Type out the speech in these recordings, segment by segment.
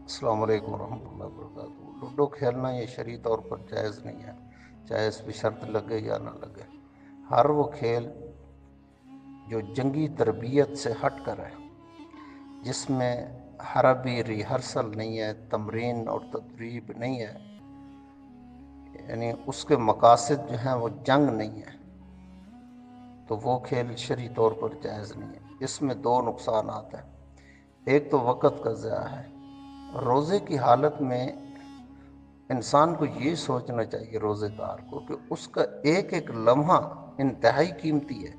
السلام علیکم ورحمۃ اللہ وبرکاتہ۔ لوڈو کھیلنا یہ شرعی طور پر جائز نہیں ہے، چاہے اس پہ شرط لگے یا نہ لگے۔ ہر وہ کھیل جو جنگی تربیت سے ہٹ کر ہے، جس میں حربی ریہرسل نہیں ہے، تمرین اور تدریب نہیں ہے، یعنی اس کے مقاصد جو ہیں وہ جنگ نہیں ہے، تو وہ کھیل شرعی طور پر جائز نہیں ہے۔ اس میں دو نقصانات ہیں۔ ایک تو وقت کا ضیاع ہے۔ روزے کی حالت میں انسان کو یہ سوچنا چاہیے، روزے دار کو، کہ اس کا ایک ایک لمحہ انتہائی قیمتی ہے۔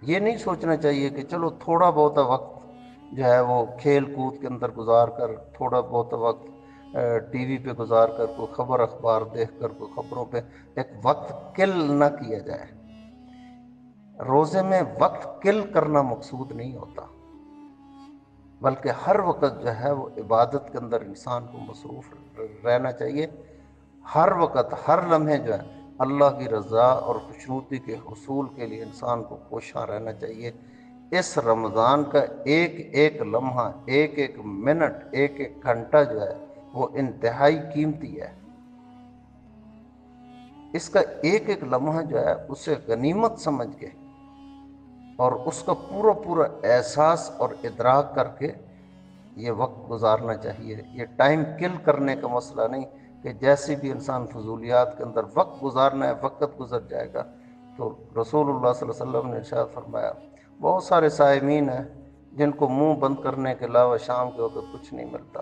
یہ نہیں سوچنا چاہیے کہ چلو تھوڑا بہت وقت جو ہے وہ کھیل کود کے اندر گزار کر، تھوڑا بہت وقت ٹی وی پہ گزار کر، کوئی خبر اخبار دیکھ کر، کوئی خبروں پہ ایک وقت کل نہ کیا جائے۔ روزے میں وقت کل کرنا مقصود نہیں ہوتا، بلکہ ہر وقت جو ہے وہ عبادت کے اندر انسان کو مصروف رہنا چاہیے۔ ہر وقت، ہر لمحے جو ہے اللہ کی رضا اور خوشنودی کے حصول کے لیے انسان کو کوشاں رہنا چاہیے۔ اس رمضان کا ایک ایک لمحہ، ایک ایک منٹ، ایک ایک گھنٹہ جو ہے وہ انتہائی قیمتی ہے۔ اس کا ایک ایک لمحہ جو ہے اسے غنیمت سمجھ کے اور اس کا پورا پورا احساس اور ادراک کر کے یہ وقت گزارنا چاہیے۔ یہ ٹائم کل کرنے کا مسئلہ نہیں کہ جیسے بھی انسان فضولیات کے اندر وقت گزارنا ہے، وقت گزر جائے گا۔ تو رسول اللہ صلی اللہ علیہ وسلم نے ارشاد فرمایا، بہت سارے صائمین ہیں جن کو منہ بند کرنے کے علاوہ شام کے وقت کچھ نہیں ملتا،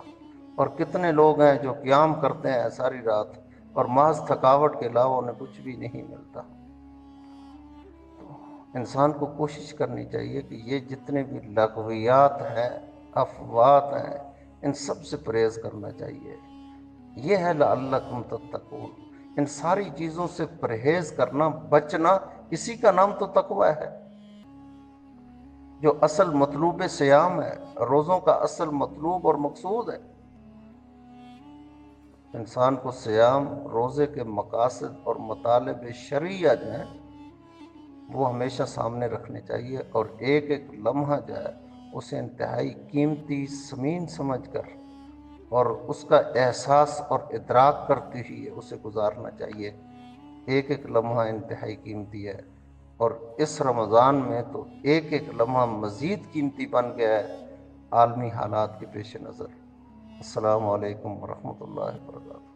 اور کتنے لوگ ہیں جو قیام کرتے ہیں ساری رات اور محض تھکاوٹ کے علاوہ انہیں کچھ بھی نہیں ملتا۔ انسان کو کوشش کرنی چاہیے کہ یہ جتنے بھی لغویات ہیں، افوات ہیں، ان سب سے پرہیز کرنا چاہیے۔ یہ ہے لعلکم تتقون۔ ان ساری چیزوں سے پرہیز کرنا، بچنا، اسی کا نام تو تقوی ہے۔ جو اصل مطلوب صیام ہے، روزوں کا اصل مطلوب اور مقصود ہے۔ انسان کو صیام، روزے کے مقاصد اور مطالب شرعیہ جو ہیں وہ ہمیشہ سامنے رکھنے چاہیے، اور ایک ایک لمحہ جو ہے اسے انتہائی قیمتی، ثمین سمجھ کر اور اس کا احساس اور ادراک کرتے ہوئے اسے گزارنا چاہیے۔ ایک ایک لمحہ انتہائی قیمتی ہے، اور اس رمضان میں تو ایک ایک لمحہ مزید قیمتی بن گیا ہے عالمی حالات کے پیش نظر۔ السلام علیکم ورحمۃ اللہ وبرکاتہ۔